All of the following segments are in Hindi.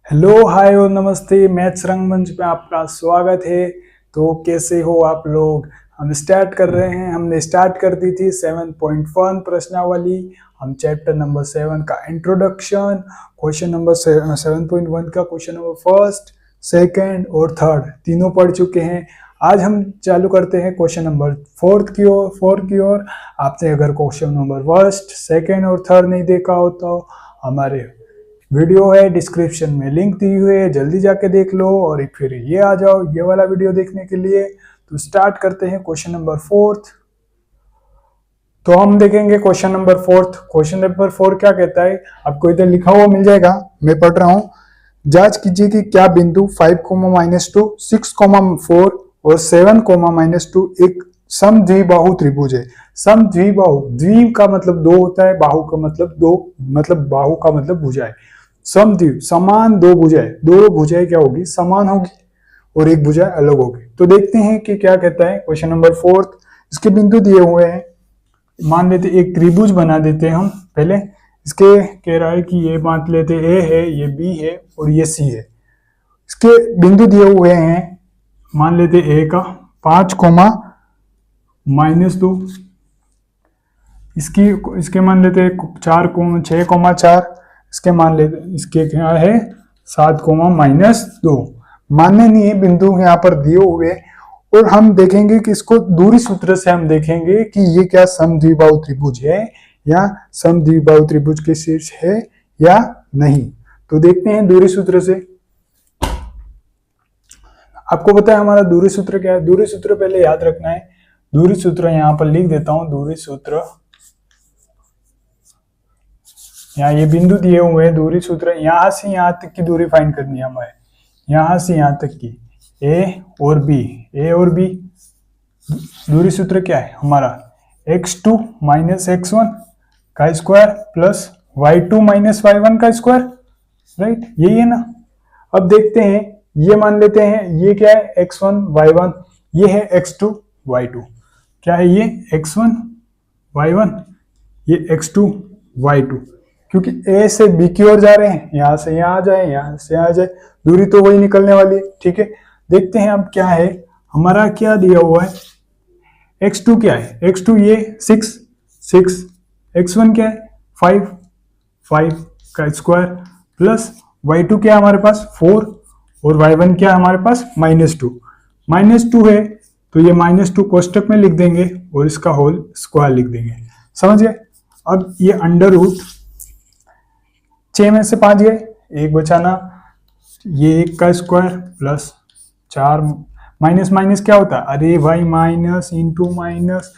हेलो हाय और नमस्ते। मैथ्स रंगमंच पे आपका स्वागत है। तो कैसे हो आप लोग। हम स्टार्ट कर रहे हैं। हमने स्टार्ट कर दी थी 7.1 प्रश्नावली। हम चैप्टर नंबर 7 का इंट्रोडक्शन, क्वेश्चन नंबर 7.1 का क्वेश्चन नंबर फर्स्ट, सेकंड और थर्ड तीनों पढ़ चुके हैं। आज हम चालू करते हैं क्वेश्चन नंबर फोर की ओर। आपने अगर क्वेश्चन नंबर फर्स्ट, सेकंड और थर्ड नहीं देखा हो तो हमारे वीडियो है डिस्क्रिप्शन में लिंक दी हुई है, जल्दी जाके देख लो। और फिर ये आ जाओ ये वाला वीडियो देखने के लिए। तो स्टार्ट करते हैं क्वेश्चन नंबर फोर्थ। तो हम देखेंगे question number fourth. Question number 4 क्या कहता है, आपको इधर लिखा हुआ मिल जाएगा, मैं पढ़ रहा हूँ। जांच कीजिए कि क्या बिंदु 5, -2, 6, 4 और 7, -2 एक समद्विबाहु त्रिभुज है। समद्विबाहु, द्वि का मतलब दो होता है, बाहु का मतलब दो, मतलब बाहु का मतलब भुजा है। समद्वि समान दो भुजाएं, दो भुजाएं क्या होगी, समान होगी और एक भुजा अलग होगी। तो देखते हैं कि क्या कहता है क्वेश्चन नंबर फोर्थ। इसके बिंदु दिए हुए हैं, मान लेते एक त्रिभुज बना देते हैं हम पहले। इसके कह रहा है कि ये मान लेते ए है, ये बी है और ये सी है। इसके बिंदु दिए हुए हैं, मान लेते ए का 5, -2, इसके मान लेते 4, 6, 4, इसके मान लेते, इसके क्या है 7, -2। मान्य नहीं है बिंदु यहाँ पर दिए हुए। और हम देखेंगे कि इसको दूरी सूत्र से हम देखेंगे कि ये क्या समद्विबाहु त्रिभुज है या समद्विबाहु त्रिभुज के शीर्ष है या नहीं। तो देखते हैं दूरी सूत्र से। आपको पता है हमारा दूरी सूत्र क्या है। दूरी सूत्र पहले याद रखना है। दूरी सूत्र यहाँ पर लिख देता हूं। दूरी सूत्र, यहाँ ये बिंदु दिए हुए हैं, दूरी सूत्र यहां से यहां तक की दूरी फाइंड करनी है हमें। यहां से यहां तक की ए और बी दूरी सूत्र क्या है हमारा, x2 - x1 का स्क्वायर प्लस y2 - y1 का स्क्वायर, राइट, यही है ना। अब देखते हैं, ये मान लेते हैं ये क्या है x1 y1, ये है x2 y2। क्या है ये x1 y1, ये x2 y2। क्योंकि a से b की ओर जा रहे हैं, यहां से यहां आ जाए, यहां से यहां आ जाए, दूरी तो वही निकलने वाली है। ठीक है, देखते हैं अब क्या है हमारा, क्या दिया हुआ है। x2 क्या है, x2 ये 6, x1 क्या है 5 का स्क्वायर प्लस y2 क्या है हमारे पास 4 और y1 क्या है हमारे पास -2 है। तो ये -2 कोष्टक में लिख देंगे और इसका होल स्क्वायर लिख देंगे। समझ गए। अब ये अंडर रूट 6 में से 5 गए, एक बचाना, ये 1 का स्क्वायर प्लस 4 माइनस क्या होता है, अरे भाई माइनस इंटू माइनस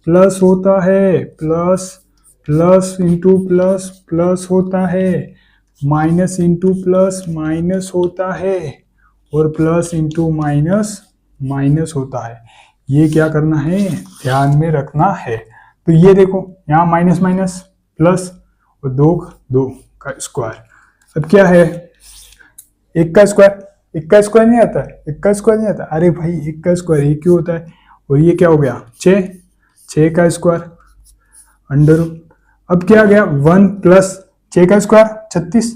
प्लस होता है, प्लस इंटू प्लस प्लस होता है, माइनस इंटू प्लस माइनस होता है और प्लस इंटू माइनस माइनस होता है। ये क्या करना है, ध्यान में रखना है। तो ये देखो यहाँ माइनस माइनस प्लस और 2 का स्क्वायर। अब क्या है, 1 का स्क्वायर नहीं आता है, 1 का स्क्वायर नहीं आता। अरे भाई 1 का स्क्वायर ये क्यों होता है। और ये क्या हो गया 6 का स्क्वायर अंडर। अब क्या आ गया 1 प्लस 6 का स्क्वायर 36,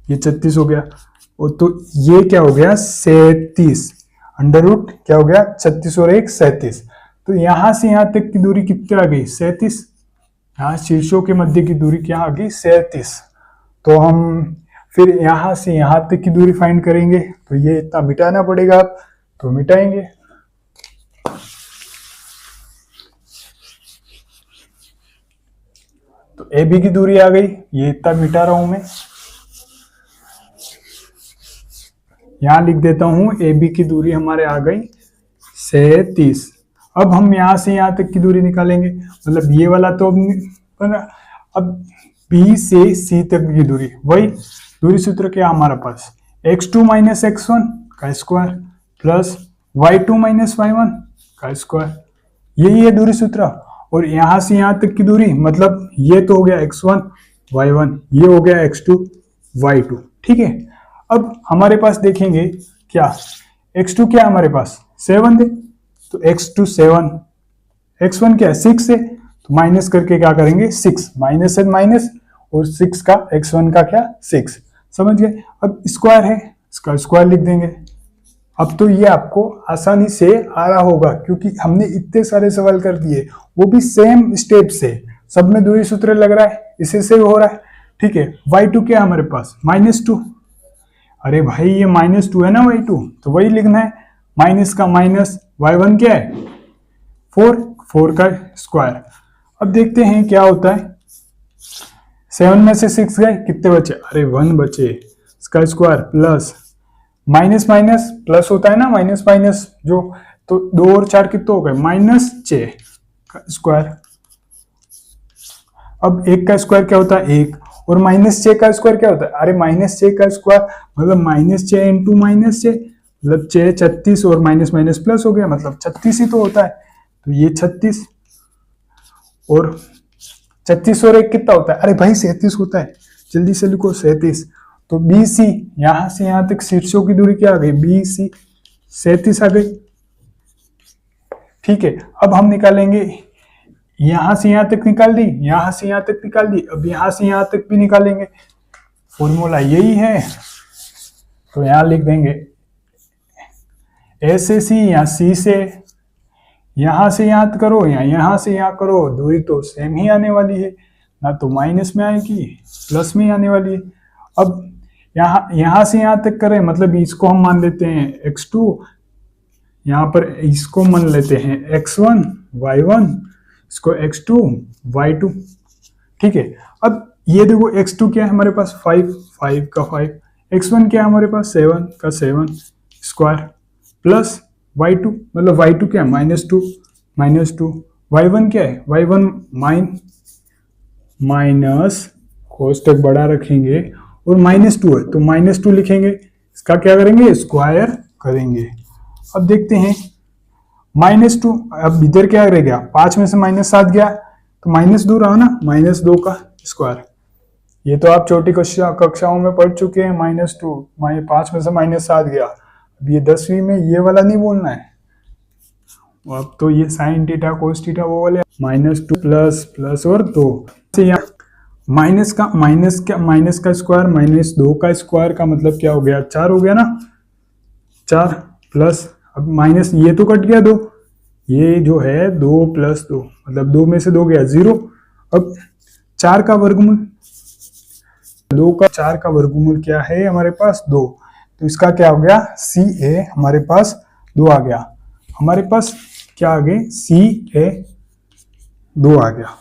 ये 36 हो गया। और तो ये क्या हो गया 37, अंडर रूट क्या हो गया 36 और 1 37। तो यहां से यहां तक की दूरी कितनी आ गई 37। यहाँ शीर्षों के मध्य की दूरी क्या आ गई 37। तो हम फिर यहां से यहां तक की दूरी फाइंड करेंगे, तो ये इतना मिटाना पड़ेगा। आप तो मिटाएंगे, तो ए बी की दूरी आ गई, ये इतना मिटा रहा हूं मैं। यहां लिख देता हूं ए बी की दूरी हमारे आ गई 37। अब हम यहां से यहां तक की दूरी निकालेंगे, मतलब ये वाला तो अब बी से सी तक की दूरी, वही दूरी सूत्र क्या हमारे पास, x2 - x1 का स्क्वायर प्लस y2 - y1 का स्क्वायर, यही है दूरी सूत्र। और यहां से यहां तक की दूरी, मतलब ये तो हो गया x1 y1, ये हो गया x2 y2। ठीक है, अब हमारे पास देखेंगे क्या, x2 क्या है हमारे पास 7 है, तो x2 7, x1 क्या है 6 है, तो माइनस करके क्या करेंगे 6, माइनस है माइनस, और 6 का x1 का क्या 6, समझ गए। अब स्क्वायर है, इसका स्क्वायर लिख देंगे। अब तो ये आपको आसानी से आ रहा होगा क्योंकि हमने इतने सारे सवाल कर दिए, वो भी सेम स्टेप से, सब में दूरी सूत्र लग रहा है, इसी से हो रहा है। ठीक है, y2 क्या है हमारे पास -2। अरे भाई ये -2 है ना y2, तो वही लिखना है, माइनस का माइनस, y1 क्या है 4, 4 का स्क्वायर। अब देखते हैं क्या होता है। 7 में से 6 गए, कितने बचे, अरे 1 बचे, इसका square plus minus minus plus होता है ना, माइनस माइनस जो, तो 2 और 4 कितने हो गए, -6 का स्क्वायर। अब 1 का स्क्वायर क्या होता है 1, और -6 का स्क्वायर क्या होता है, अरे -6 का स्क्वायर मतलब -6 इंटू -6 मतलब 6 36, और माइनस माइनस प्लस हो गया, मतलब 36 ही तो होता है। तो ये 36 और 36 और 1 कितना होता है, अरे भाई 37 होता है, जल्दी से लिखो 37। तो BC, यहां से यहां तक शीर्षों की दूरी क्या आ गई, BC 37 आ गई। ठीक है, अब हम निकालेंगे, यहां से यहां तक निकाल दी, यहां से यहां तक निकाल दी, अब यहां से यहां तक भी निकालेंगे, फॉर्मूला यही है। तो यहां लिख देंगे A से C या C से, यहां से यहां तक करो या यहां से यहां करो, दूरी तो सेम ही आने वाली है, ना तो माइनस में आएगी प्लस में आने वाली है। अब यहां से यहां तक करें, मतलब इसको हम मान लेते हैं x2, यहां पर इसको मान लेते हैं x1 y1, इसको x2 y2। ठीक है, अब ये देखो x2 क्या है हमारे पास 5, 5 का 5, x1 क्या है हमारे पास 7 का 7 स्क्वायर, प्लस y2 मतलब y2 क्या है -2, -2, y1 क्या है y1 माइनस, कोष्टक बड़ा रखेंगे और -2 है तो -2 लिखेंगे, इसका क्या करेंगे स्क्वायर करेंगे। अब देखते हैं -2, अब इधर क्या रह गया, 5 में से -7 गया तो -2 रहा ना, -2 का स्क्वायर। ये तो आप छोटी कक्षाओं में पढ़ चुके हैं, -2 5 में से -7 गया। अब ये 10वीं में ये वाला नहीं बोलना है, अब तो ये साइन थीटा कोस थीटा वो वाले, -2 प्लस प्लस और 2 से यहाँ माइनस का स्क्वायर -2 का स्क्वायर का मतलब क्या हो गया 4 हो गया ना, 4 प्लस, अब माइनस ये तो कट गया 2, ये जो है 2 + 2 मतलब 2 में से 2 गया 0। अब 4 का वर्गमूल, 2 का 4 का वर्गमूल क्या है हमारे पास 2, तो इसका क्या हो गया CA हमारे पास 2 आ गया, हमारे पास क्या आ गए CA 2 आ गया।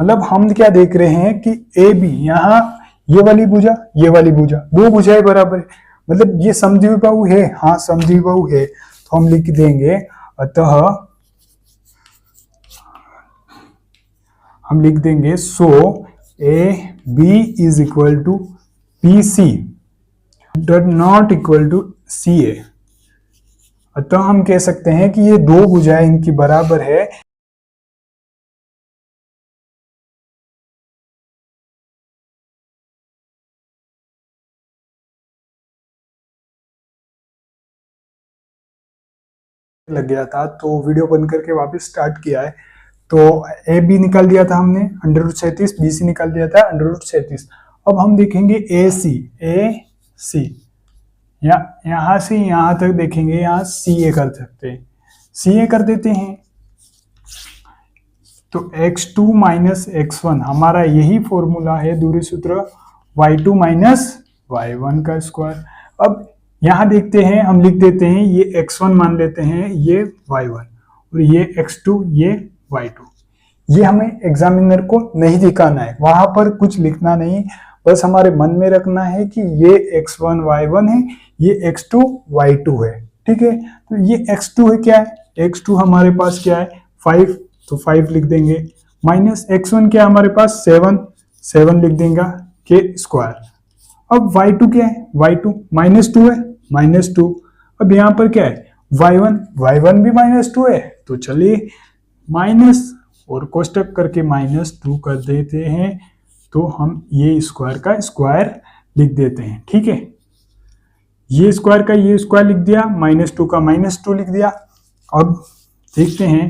मतलब हम क्या देख रहे हैं कि AB यहाँ ये वाली भुजा दो भुजाएं बराबर है, मतलब ये समद्विबाहु है, हाँ समद्विबाहु है, तो हम लिख देंगे, अतः हम लिख देंगे so AB is equal to BC dot not equal to CA। अतः हम कह सकते हैं कि ये दो भुजाएं इनकी बराबर है। लग गया था तो वीडियो बंद करके वापस स्टार्ट किया है। तो ए बी निकाल दिया था हमने √37, बी सी निकाल दिया था √37। अब हम देखेंगे ए सी यहां से यहां तक देखेंगे, यहाँ सी ए कर सकते हैं, सी ए कर देते हैं। तो x2 - x1 हमारा यही फॉर्मूला है दूरी सूत्र y2 - y1 का स्क्वायर। अब यहां देखते हैं, हम लिख देते हैं, ये x1 मान लेते हैं, ये y1 और ये x2 ये y2। ये हमें एग्जामिनर को नहीं दिखाना है, वहां पर कुछ लिखना नहीं, बस हमारे मन में रखना है कि ये x1 y1 है, ये x2 y2 है। ठीक है, तो ये x2 है, क्या है x2 हमारे पास क्या है 5, तो 5 लिख देंगे, माइनस x1 क्या है हमारे पास 7 लिख देंगे के स्क्वायर। अब y2 क्या है, y2 -2 है, -2। अब यहाँ पर क्या है y1 भी -2 है, तो चलिए माइनस और कोष्टक करके -2 कर देते हैं, तो हम ये स्क्वायर का स्क्वायर लिख देते हैं। ठीक है, ये स्क्वायर का ये स्क्वायर लिख दिया, -2 का -2 लिख दिया। अब देखते हैं,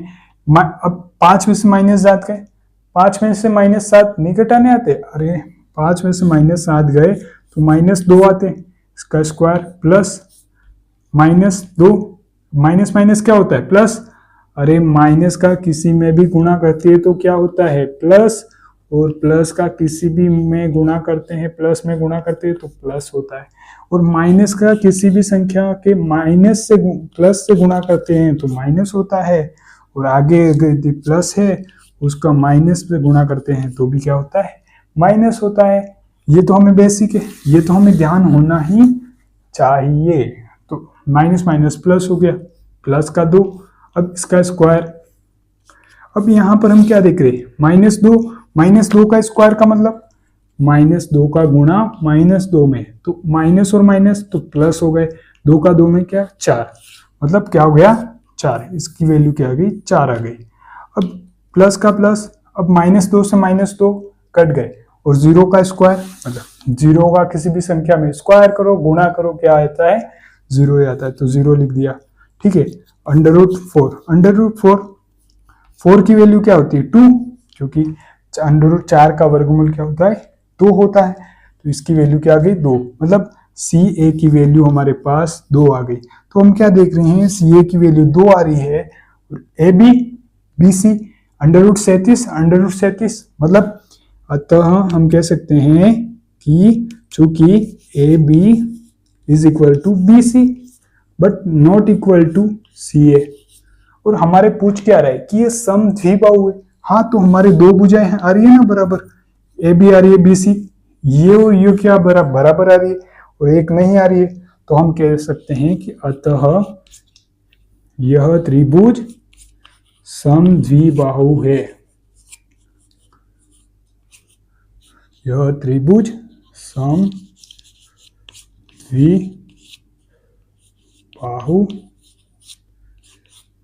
अब 5 में से -7 गए, 5 में से -7 नहीं घटाने आते, अरे 5 में से -7 गए तो -2 आते हैं, इसका स्क्वायर प्लस -2, माइनस माइनस क्या होता है प्लस, अरे माइनस का किसी में भी गुणा करती है तो क्या होता है प्लस, और प्लस का किसी भी में गुणा करते हैं, प्लस में गुणा करते हैं तो प्लस होता है, और माइनस का किसी भी संख्या के माइनस से प्लस से गुणा करते हैं तो माइनस होता है, और आगे अगर प्लस है उसका माइनस से गुणा करते हैं तो भी क्या होता है माइनस होता है। ये तो हमें बेसिक है, ये तो हमें ध्यान होना ही चाहिए। तो माइनस माइनस प्लस हो गया, प्लस का 2, अब इसका स्क्वायर। अब यहाँ पर हम क्या देख रहे हैं -2 का स्क्वायर का मतलब -2 का गुणा -2 में, तो माइनस और माइनस तो प्लस हो गए, 2 का 2 में क्या 4, मतलब क्या हो गया 4, इसकी वैल्यू क्या आ गई 4 आ गई। अब प्लस का प्लस, अब -2 से -2 कट गए, और 0 का स्क्वायर मतलब 0 का किसी भी संख्या में स्क्वायर करो गुणा करो क्या आता है 0 ही आता है, तो 0 लिख दिया। ठीक है, √4 4 की वैल्यू क्या होती है 2, क्योंकि √4 का वर्गमूल क्या होता है 2 होता है, तो इसकी वैल्यू क्या आ गई 2, मतलब CA की वैल्यू हमारे पास 2 आ गई। तो हम क्या देख रहे हैं CA की वैल्यू 2 आ रही है, AB BC √37 मतलब, अतः हम कह सकते हैं कि चूंकि AB is equal to BC but not equal to CA, और हमारे पूछ क्या रहा है कि ये सम द्विबाहु है। हाँ, तो हमारे दो भुजाएं आ रही है ना बराबर, AB आ रही है BC, ये और ये क्या बराबर आ रही है, और एक नहीं आ रही है, तो हम कह सकते हैं कि अतः यह त्रिभुज समद्विबाहु है, यह त्रिभुज समद्विबाहु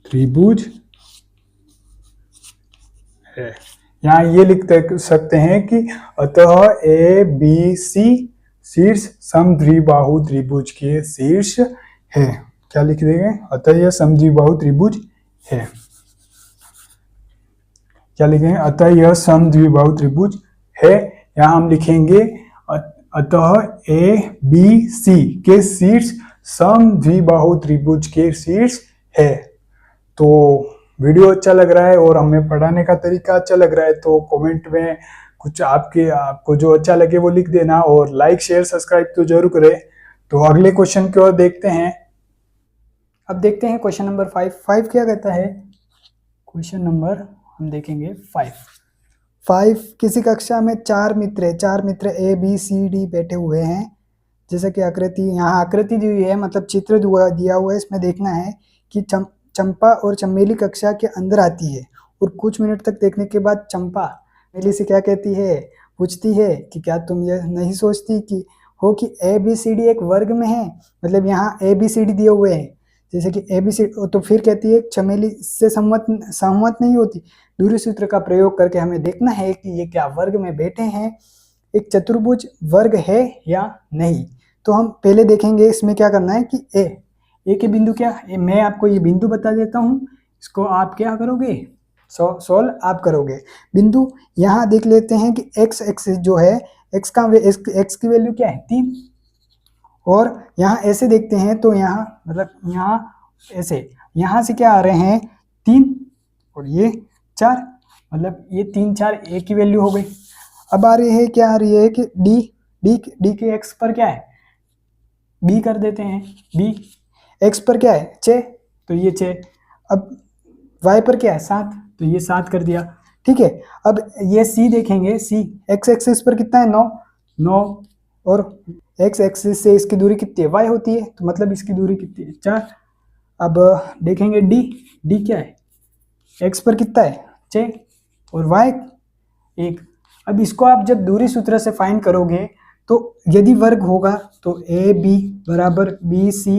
त्रिभुज है। यहाँ ये लिख सकते हैं कि अतः ABC शीर्ष समद्विबाहु त्रिभुज के शीर्ष है। क्या लिख देंगे, अतः यह समद्विबाहु त्रिभुज है। क्या लिखेंगे, अतः यह समद्विबाहु त्रिभुज है। यहाँ हम लिखेंगे अतः ABC के शीर्ष समद्विबाहु त्रिभुज के शीर्ष है। तो वीडियो अच्छा लग रहा है और हमें पढ़ाने का तरीका अच्छा लग रहा है तो कमेंट में कुछ आपको जो अच्छा लगे वो लिख देना, और लाइक शेयर सब्सक्राइब तो जरूर करें। तो अगले क्वेश्चन की ओर देखते हैं। अब देखते हैं क्वेश्चन नंबर 5 क्या कहता है। क्वेश्चन नंबर हम देखेंगे 5 किसी कक्षा में चार मित्र ABCD बैठे हुए हैं। जैसा कि आकृति यहाँ आकृति दी हुई है, मतलब चित्र दिया हुआ है, इसमें देखना है कि चंपा और चमेली कक्षा के अंदर आती है, और कुछ मिनट तक देखने के बाद चंपा चमेली से क्या कहती है, पूछती है कि क्या तुम यह नहीं सोचती कि ABCD एक वर्ग में है। मतलब यहाँ ABCD दिए हुए हैं, जैसे कि ABCD, तो फिर कहती है चमेली से सहमत नहीं होती। दूरी सूत्र का प्रयोग करके हमें देखना है कि ये क्या वर्ग में बैठे हैं, एक चतुर्भुज वर्ग है या नहीं। तो हम पहले देखेंगे इसमें क्या करना है कि ए के बिंदु क्या है, मैं आपको ये बिंदु बता देता हूँ, इसको आप क्या करोगे, सॉल्व आप करोगे। बिंदु यहाँ देख लेते हैं कि x एक्सिस जो है, x की वैल्यू क्या है 3, और यहाँ ऐसे देखते हैं तो यहाँ मतलब यहाँ ऐसे, यहाँ से क्या आ रहे हैं 3 और ये 4, मतलब ये 3 4 a की वैल्यू हो गई। अब आ रही है क्या आ रही है कि d के x पर क्या है, b कर देते हैं, b x पर क्या है 6, तो ये 6। अब y पर क्या है 7, तो ये 7 कर दिया। ठीक है, अब ये c देखेंगे, c x एक्सिस पर कितना है 9, और x एक्सिस से इसकी दूरी कितनी है y होती है, तो मतलब इसकी दूरी कितनी है 4। अब देखेंगे d क्या है, x पर कितना है 6 और y 1। अब इसको आप जब दूरी सूत्र से फाइंड करोगे तो यदि वर्ग होगा तो AB बराबर BC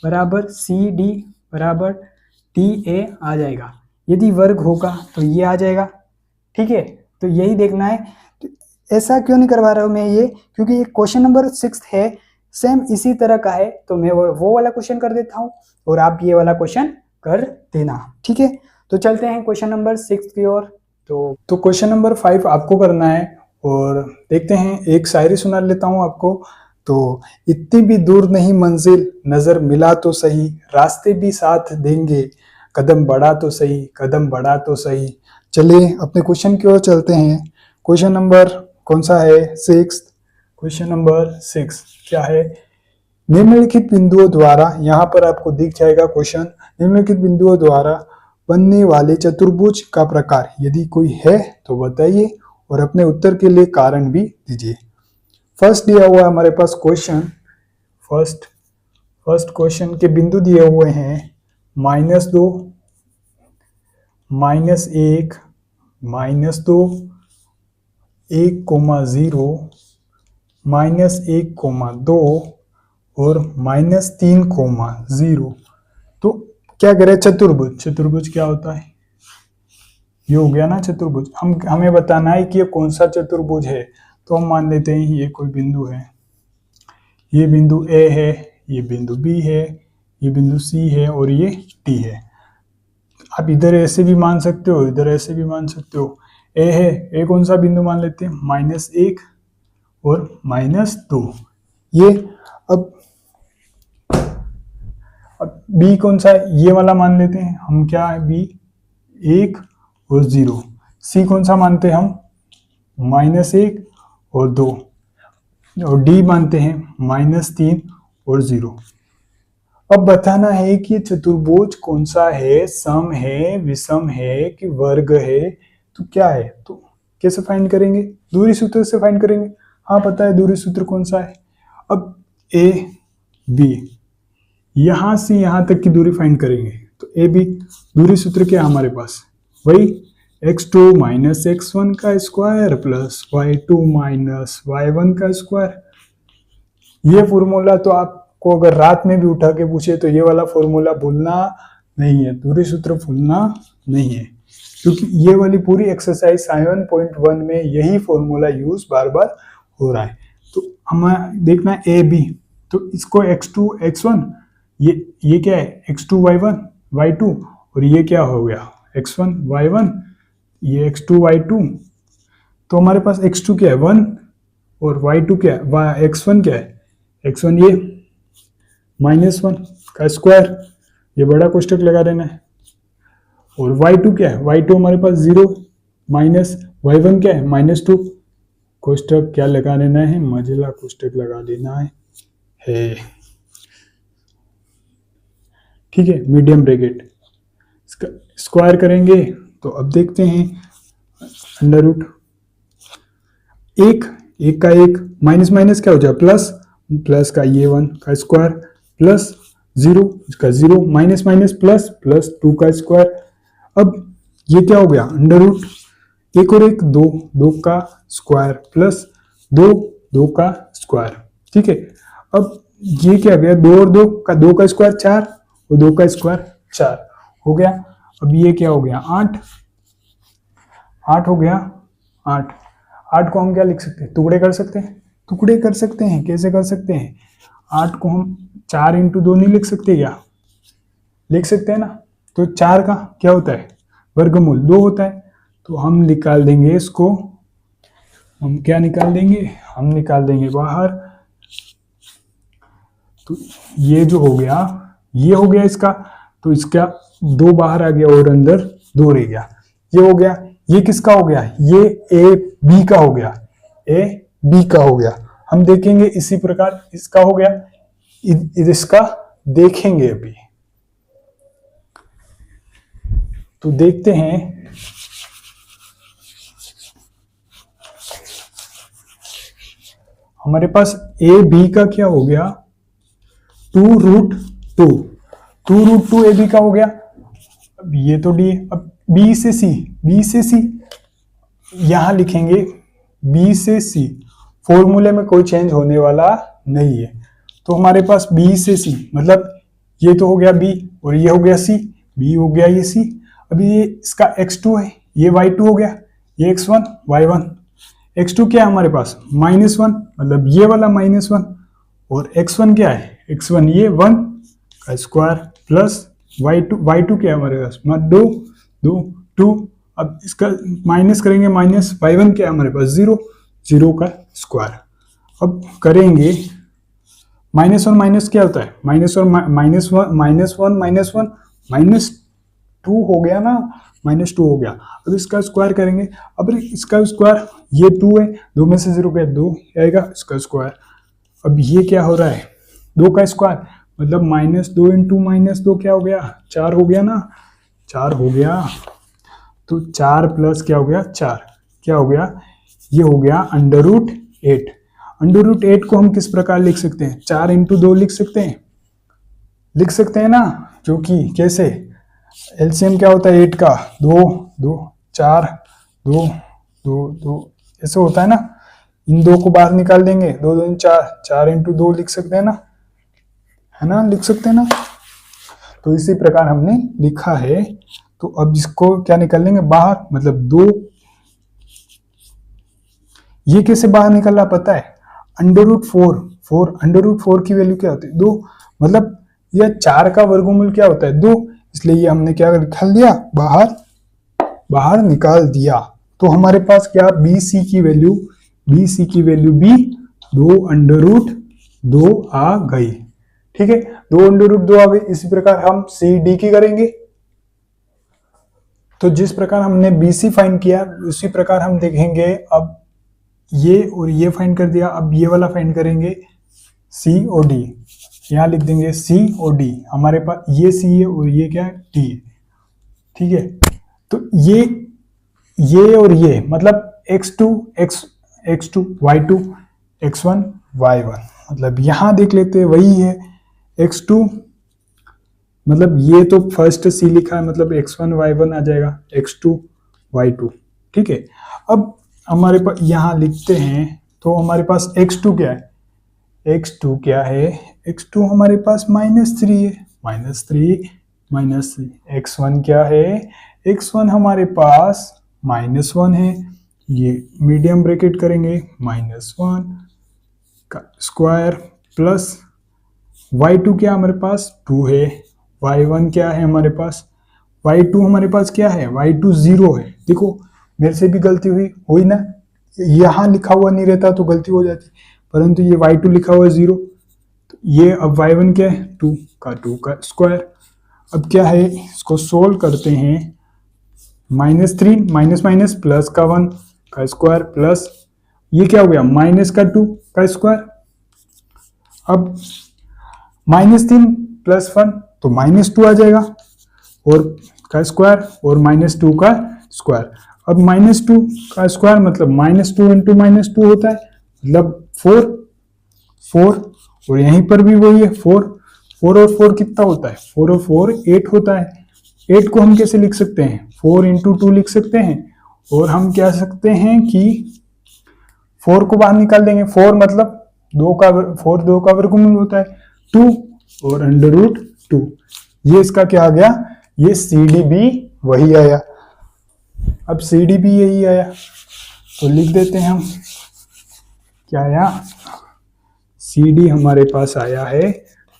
बराबर CD बराबर DA आ जाएगा। यदि वर्ग होगा तो ये आ जाएगा। ठीक है, तो यही देखना है। तो ऐसा क्यों नहीं करवा रहा हूँ मैं ये, क्योंकि ये क्वेश्चन नंबर 6 है, सेम इसी तरह का है, तो मैं वो वाला क्वेश्चन कर देता हूँ और आप ये वाला क्वेश्चन कर देना। ठीक है, तो चलते हैं क्वेश्चन नंबर 6 की ओर। तो क्वेश्चन नंबर 5 आपको करना है, और देखते हैं, एक शायरी सुना लेता हूँ आपको। तो इतनी भी दूर नहीं मंजिल, नजर मिला तो सही, रास्ते भी साथ देंगे, कदम बढ़ा तो सही, कदम बढ़ा तो सही। चलिए अपने क्वेश्चन की ओर चलते हैं। क्वेश्चन नंबर कौन सा है? 6। क्वेश्चन नंबर 6 क्या है? निम्नलिखित बिंदुओं द्वारा, यहाँ पर आपको दिख जाएगा क्वेश्चन, निम्नलिखित बिंदुओं द्वारा बनने वाले चतुर्भुज का प्रकार यदि कोई है तो बताइए और अपने उत्तर के लिए कारण भी दीजिए। फर्स्ट दिया हुआ है हमारे पास क्वेश्चन, फर्स्ट क्वेश्चन के बिंदु दिए हुए हैं -2, -1, -2, 1,0, -1,2 और -3,0। तो क्या करें? चतुर्भुज। चतुर्भुज क्या होता है? ये हो गया ना चतुर्भुज। हमें बताना है कि ये कौन सा चतुर्भुज है। तो हम मान लेते हैं ये कोई बिंदु है, ये बिंदु ए है, ये बिंदु बी है, ये बिंदु सी है और ये डी है। आप इधर ऐसे भी मान सकते हो, इधर ऐसे भी मान सकते हो। ए है, ए कौन सा बिंदु मान लेते हैं? -1 और -2। ये अब बी कौन सा है? ये वाला मान लेते हैं हम। क्या है बी? 1 और 0। सी कौन सा मानते हैं हम? -1 और 2। और डी मानते हैं -3 और 0। अब बताना है कि ये चतुर्भुज कौन सा है, सम है, विषम है कि वर्ग है, तो क्या है? तो कैसे फाइंड करेंगे? दूरी सूत्र से फाइंड करेंगे। हाँ पता है दूरी सूत्र कौन सा है। अब ए बी, यहां से यहां तक की दूरी फाइंड करेंगे। तो ए बी दूरी सूत्र क्या है हमारे पास? वही x2 - x1 का स्क्वायर प्लस y2 - y1 का स्क्वायर। ये फॉर्मूला तो आपको अगर रात में भी उठा के पूछे तो ये वाला फॉर्मूला भूलना नहीं है, दूरी सूत्र भूलना नहीं है, क्योंकि ये वाली पूरी एक्सरसाइज 7.1 में यही फॉर्मूला यूज बार बार हो रहा है। तो हमें देखना है ए बी। तो इसको x2 x1, ये क्या है? x2 y1 y2 और ये क्या हो गया? x1 y1, ये x2 y2। तो हमारे पास x2 क्या है? 1 और y2 क्या है? x1 क्या है? x1 ये -1 का स्क्वायर, ये बड़ा कोष्टक लगा देना है। और y2 क्या है? y2 हमारे पास 0 माइनस y1 क्या है? -2। कोष्टक क्या लगा देना है? मझला कोष्टक लगा देना है। ठीक है, मीडियम ब्रैकेट। इसका स्क्वायर करेंगे तो अब देखते हैं अंडर रूट एक का एक, माइनस माइनस क्या हो जाए? प्लस, प्लस का ये 1 का स्क्वायर प्लस 0 इसका 0, माइनस माइनस प्लस, प्लस 2 का स्क्वायर। अब ये क्या हो गया? अंडर रूट एक और एक 2, 2 का स्क्वायर प्लस 2, 2 का स्क्वायर। ठीक है, अब ये क्या गया? 2 और 2 का स्क्वायर 4 और 2 का स्क्वायर 4 हो गया। अब ये क्या हो गया? 8 हो गया। 8 को हम क्या लिख सकते हैं? टुकड़े कर सकते हैं। टुकड़े कर सकते हैं। कैसे कर सकते हैं? 8 को हम 4 × 2 नहीं लिख सकते क्या? लिख सकते हैं ना। तो 4 का क्या होता है? वर्गमूल 2 होता है। तो हम निकाल देंगे इसको। हम क्या निकाल देंगे? हम निकाल देंगे बाहर। तो ये जो हो गया, ये हो गया इसका, तो इसका 2 बाहर आ गया और अंदर 2 रह गया। ये हो गया। ये किसका हो गया? ये ए बी का हो गया। ए बी का हो गया। हम देखेंगे इसी प्रकार इसका हो गया। इसका देखेंगे अभी। तो देखते हैं। हमारे पास ए बी का क्या हो गया? 2√2। 2√2 ए बी का हो गया। अब ये तो डी। अब बी से सी यहां लिखेंगे। बी से सी फॉर्मूले में कोई चेंज होने वाला नहीं है। तो हमारे पास बी से सी मतलब ये तो हो गया बी और ये हो गया सी। बी हो गया ये सी। अभी ये इसका x2 है, ये y2 हो गया, ये x1 y1। x2 क्या है हमारे पास? -1 मतलब ये वाला -1 और x1 क्या है? x1 ये 1 का स्क्वायर प्लस y2 क्या है हमारे पास? 2। अब इसका माइनस करेंगे, माइनस y1 क्या है हमारे पास? 0 का स्क्वायर। अब करेंगे माइनस और माइनस क्या होता है, माइनस और minus one minus one minus one minus two हो गया ना, माइनस टू हो गया। अब इसका स्क्वायर करेंगे, अब इसका स्क्वायर, ये टू है, दो में से जीरो गया, दो आएगा, इसका स्क्वायर। अब ये क्या हो रहा है, दो का स्क्वायर मतलब माइनस दो इंटू माइनस दो क्या हो गया, चार हो गया ना, चार हो गया। तो चार प्लस क्या हो गया, चार, क्या हो गया, ये हो गया under root eight. Under root eight को हम किस प्रकार लिख सकते हैं, चार इंटू दो लिख सकते हैं, लिख सकते हैं ना, जो कि कैसे, एलसीएम क्या होता है एट का, दो दो चार, दो दो दो, ऐसे होता है ना। इन दो को बाहर निकाल देंगे, दो दो चार, चार इंटू दो लिख सकते हैं ना, है ना, लिख सकते हैं ना। तो इसी प्रकार हमने लिखा है। तो अब इसको क्या निकाल लेंगे बाहर, मतलब दो, ये कैसे बाहर निकल रहा पता है, under root four, four under root four की वैल्यू क्या होती है, दो, मतलब यह चार का वर्गमूल क्या होता है, दो, इसलिए ये हमने क्या निकाल दिया, बाहर, बाहर निकाल दिया। तो हमारे पास क्या, बी सी की वैल्यू, बी सी की वैल्यू बी, दो अंडर रूट दो आ गई, ठीक है, दो अंडर रूट दो आ गई। इसी प्रकार हम सी डी की करेंगे। तो जिस प्रकार हमने बी सी फाइंड किया उसी प्रकार हम देखेंगे, अब ये और ये फाइंड कर दिया, अब ये वाला फाइंड करेंगे, सी ओ डी, यहां लिख देंगे सी ओ डी, हमारे पास ये सी है और ये क्या है, डी है, ठीक है। तो ये और ये मतलब x2 x2 y2 x1 y1, मतलब यहां देख लेते हैं वही है, x2 मतलब ये तो फर्स्ट सी लिखा है, मतलब x1 y1 आ जाएगा, x2 y2, ठीक है। अब हमारे पास यहां लिखते हैं, तो हमारे पास x2 क्या है, x2 क्या है, x2 हमारे पास -3 है, -3 x1 क्या है, x1 हमारे पास -1 है, ये मीडियम ब्रैकेट करेंगे, -1 का स्क्वायर प्लस y2 क्या हमारे पास 2 है, y1 क्या है हमारे पास, y2 हमारे पास क्या है, y2 0 है। देखो मेरे से भी गलती हुई ना, यहाँ लिखा हुआ नहीं रहता तो गलती हो जाती, परंतु ये y2 लिखा हुआ है 0, तो ये अब y1 क्या है 2 का स्क्वायर। अब क्या है, इसको सोल्व करते हैं, -3 माइनस माइनस प्लस का 1 का स्क्वायर प्लस ये क्या हो गया माइनस का 2 का स्क्वायर। अब -3 प्लस 1 तो -2 आ जाएगा और का स्क्वायर और -2 का स्क्वायर। अब -2 का स्क्वायर मतलब -2 इंटू -2 होता है, मतलब 4 और यहीं पर भी वही है 4 और 4 कितना होता है, 4 और 4 8 होता है। 8 को हम कैसे लिख सकते हैं, 4 इंटू 2 लिख सकते हैं, और हम क्या सकते हैं कि 4 को बाहर निकाल देंगे, 4 मतलब 2 का वर्गमूल होता है 2 और अंडर रूट 2, ये इसका क्या आ गया, ये सी डी बी वही आया। अब सी डी बी यही आया तो लिख देते हैं हम, क्या आया, सी डी हमारे पास आया है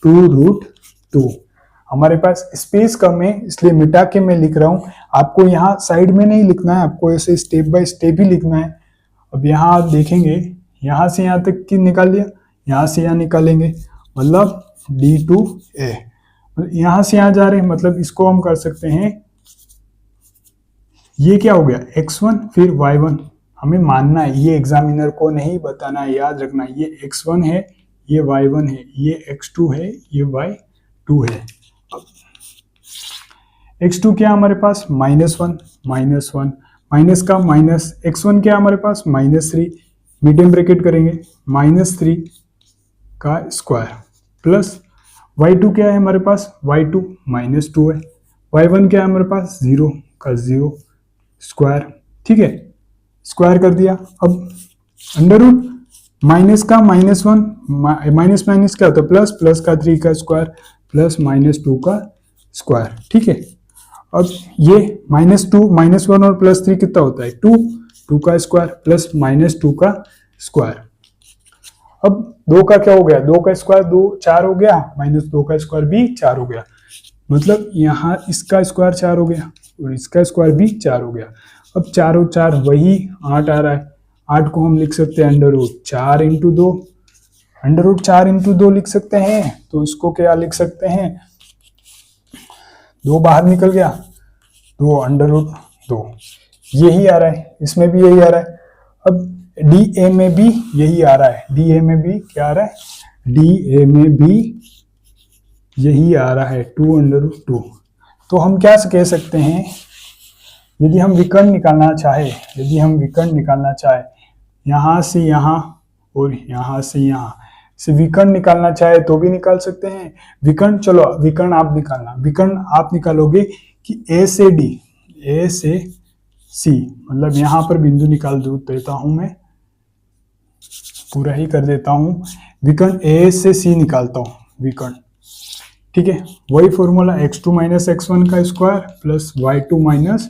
2√2। हमारे पास स्पेस कम है इसलिए मिटा के मैं लिख रहा हूं, आपको यहाँ साइड में नहीं लिखना है, आपको ऐसे स्टेप बाय स्टेप ही लिखना है। अब यहाँ आप देखेंगे, यहाँ से यहाँ तक की निकाल लिया, यहाँ से यहाँ निकालेंगे मतलब D2A, यहाँ से यहाँ जा रहे हैं, मतलब इसको हम कर सकते हैं, ये क्या हो गया x1 फिर y1, हमें मानना है, ये एग्जामिनर को नहीं बताना है, याद रखना है, ये x1 है, ये y1 है, ये x2 है, ये y2 है। x2 क्या हमारे पास -1 माइनस का माइनस, x1 क्या हमारे पास -3, मीडियम ब्रैकेट करेंगे, -3 का स्क्वायर प्लस y2 क्या है हमारे पास, y2 -2 है, y1 क्या है हमारे पास 0 का 0 स्क्वायर, ठीक है, स्क्वायर कर दिया। अब अंडर रूट माइनस का -1 माइनस माइनस क्या होता है प्लस, प्लस का 3 का स्क्वायर प्लस -2 का स्क्वायर, ठीक है। अब ये -2 -1 और +3 कितना होता है 2 का स्क्वायर प्लस -2 का स्क्वायर। अब 2 का क्या हो गया, 2 का स्क्वायर 2 4 हो गया, -2 का स्क्वायर भी 4 हो गया, मतलब यहाँ इसका स्क्वायर 4 हो गया और इसका स्क्वायर भी 4 हो गया। अब 4 और 4 वही 8 आ रहा है, 8 को हम लिख सकते हैं under root 4 into 2 under root 4 into 2 लिख सकते हैं, तो इसको क्या लिख सकते हैं, 2 बाहर निकल गया, 2 अंडर रूट 2, यही आ रहा है, इसमें भी यही आ रहा है। अब डी ए में भी यही आ रहा है, डी ए में भी क्या आ रहा है, डी ए में भी यही आ रहा है, 2 अंडर रूट 2। तो हम क्या कह सकते हैं, यदि हम विकर्ण निकालना चाहे, यदि हम विकर्ण निकालना चाहे यहां से यहां और यहां से यहां से विकर्ण निकालना चाहे तो भी निकाल सकते हैं। विकर्ण, चलो विकर्ण आप निकालना, विकर्ण आप निकालोगे कि ए से डी, ए से सी, मतलब यहां पर बिंदु निकाल देता हूं मैं, पूरा ही कर देता हूं, विकर्ण ए से सी निकालता हूं विकर्ण, ठीक है। वही फॉर्मूला x2 माइनस x1 का square plus y2 minus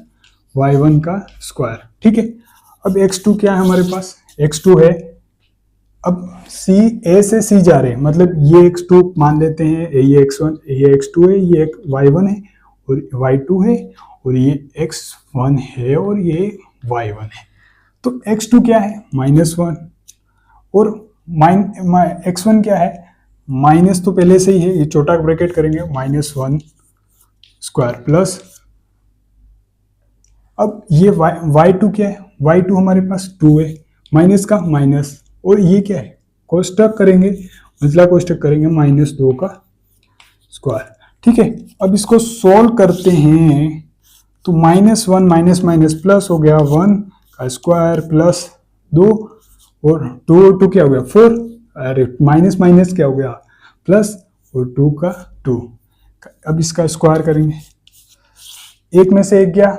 y1 का स्क्वायर, ठीक है। अब x2 क्या है हमारे पास, x2 है, अब c, a से c जा रहे हैं, मतलब ये x2 मान लेते हैं, ये x1, ये x2 है, ये y1 है और y2 है, और ये x1 है और ये y1 है। तो x2 क्या है, -1, और x1 क्या है, माइनस तो पहले से ही है, ये छोटा ब्रैकेट करेंगे, -1 स्क्वायर प्लस, अब ये y2 क्या है, y2 हमारे पास 2 है, माइनस का माइनस, और ये क्या है, कोष्टक करेंगे, मतलब कोष्टक करेंगे, -2 का स्क्वायर, ठीक है। अब इसको सोल्व करते हैं तो -1 माइनस माइनस प्लस हो गया 1 का स्क्वायर प्लस 2, और 2 क्या हो गया 4, अरे माइनस माइनस क्या हो गया प्लस, और 2 का 2। अब इसका स्क्वायर करेंगे, एक में से एक गया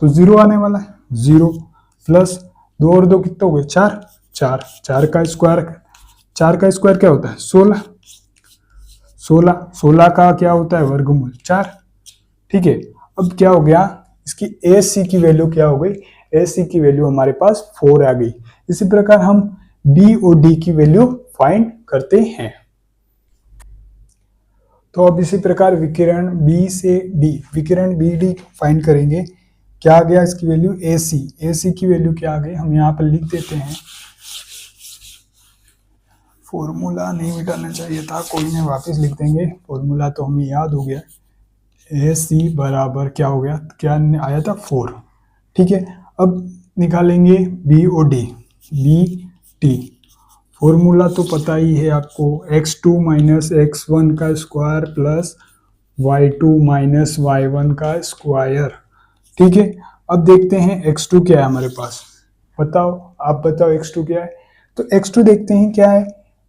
तो 0 आने वाला है, 0 प्लस 2 और 2 कितना हो गए 4, 4 का स्क्वायर, 4 का स्क्वायर क्या होता है 16, 16 का क्या होता है वर्गमूल 4, ठीक है। अब क्या हो गया, इसकी ए सी की वैल्यू क्या हो गई, ए सी की वैल्यू हमारे पास 4 आ गई। इसी प्रकार हम बी और डी की वैल्यू फाइंड करते हैं। तो अब इसी प्रकार विकिरण बी से डी, विकिरण बी डी फाइंड करेंगे, क्या आ गया इसकी वैल्यू ए सी, ए सी की वैल्यू क्या आ गई, हम यहाँ पर लिख देते हैं, फॉर्मूला नहीं मिटाना चाहिए था, कोई नहीं वापस लिख देंगे, फॉर्मूला तो हमें याद हो गया, ए सी बराबर क्या हो गया, क्या आया था 4, ठीक है। अब निकालेंगे बी और डी, बी टी, फॉर्मूला तो पता ही है आपको, x2 माइनस x1 का square plus y2 minus y1 का स्क्वायर, ठीक है। अब देखते हैं x2 क्या है हमारे पास, बताओ, आप बताओ x2 क्या है। तो x2 देखते हैं क्या है,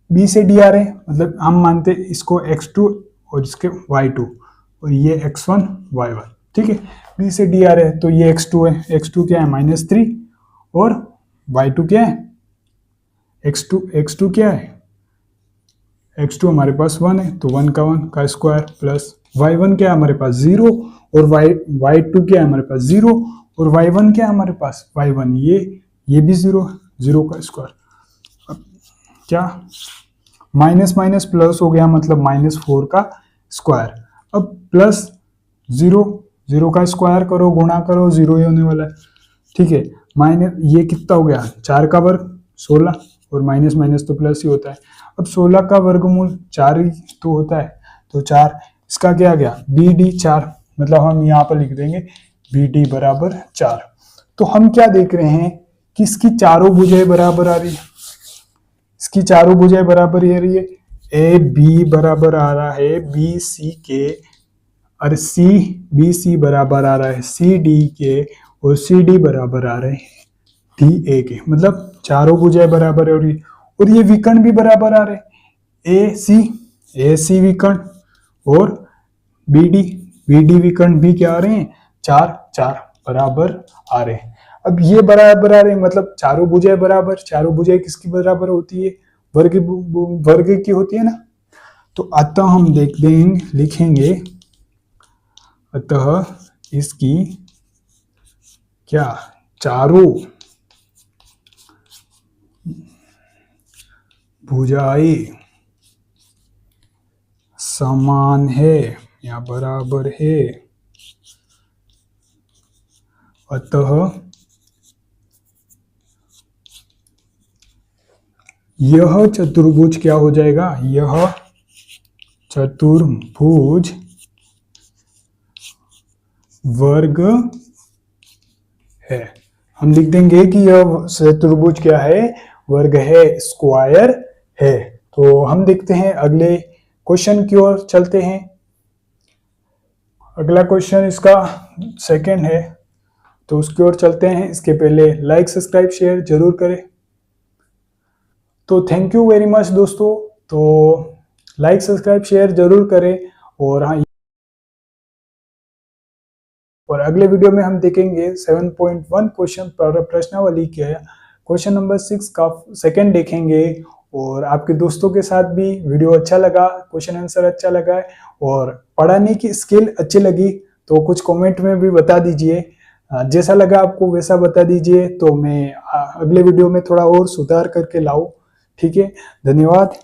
b से d आ रहे हैं, मतलब हम मानते हैं इसको x2 और इसके y2, और ये x1 y1, ठीक है। b से d आ रहे हैं तो ये x2 है, x2 क्या है -3, और y2 क्या है x2 क्या है, x2 हमारे पास 1 है, तो 1 का स्क्वायर प्लस y1 क्या है हमारे पास 0, और y2 क्या है हमारे पास 0, और y1 क्या है हमारे पास y1, ये भी 0 का स्क्वायर। अब क्या माइनस माइनस प्लस हो गया, मतलब -4 का स्क्वायर, अब प्लस 0 का स्क्वायर करो, गुणा करो, 0 ही होने वाला है, ठीक है। माइनस ये कितना हो गया 4 का वर्ग 16, और माइनस माइनस तो प्लस ही होता है। अब 16 का वर्गमूल 4 ही तो होता है, तो 4, इसका क्या आ गया बी डी 4, मतलब हम यहाँ पर लिख देंगे बी डी बराबर 4। तो हम क्या देख रहे हैं कि इसकी चारों भुजाएं बराबर आ रही है, इसकी चारों भुजाएं बराबर आ रही है, ए बी बराबर आ रहा है बी सी के, और सी बी सी बराबर आ रहा है सी डी के, और सी डी बराबर आ रहे हैं डी ए के, मतलब चारों भुजाएं बराबर हो रही है, और ये विकर्ण भी बराबर आ रहे हैं, ए सी विकर्ण और बी डी विकर्ण भी क्या आ रहे हैं 4 बराबर आ रहे हैं। अब ये बराबर आ रहे हैं, मतलब चारों भुजाएं बराबर, चारों भुजाएं किसकी बराबर होती है, वर्ग की होती है ना। तो अतः हम लिखेंगे अतः इसकी क्या चारों भुजाएं समान है या बराबर है, अतः यह चतुर्भुज क्या हो जाएगा, यह चतुर्भुज वर्ग है। हम लिख देंगे कि यह चतुर्भुज क्या है, वर्ग है, स्क्वायर है। तो हम देखते हैं अगले क्वेश्चन की ओर चलते हैं। अगला क्वेश्चन इसका सेकंड है, तो उसकी ओर चलते हैं। इसके पहले लाइक सब्सक्राइब शेयर जरूर करें। तो थैंक यू वेरी मच दोस्तों। तो लाइक सब्सक्राइब शेयर जरूर करें। और हाँ, और अगले वीडियो में हम देखेंगे 7.1 क्वेश्चन पर प्रश्नावली के क्वेश्चन नंबर 6 का सेकंड देखेंगे। और आपके दोस्तों के साथ भी वीडियो अच्छा लगा, क्वेश्चन आंसर अच्छा लगा है और पढ़ाने की स्किल अच्छी लगी तो कुछ कमेंट में भी बता दीजिए। जैसा लगा आपको वैसा बता दीजिए, तो मैं अगले वीडियो में थोड़ा और सुधार करके लाऊं। ठीक है, धन्यवाद।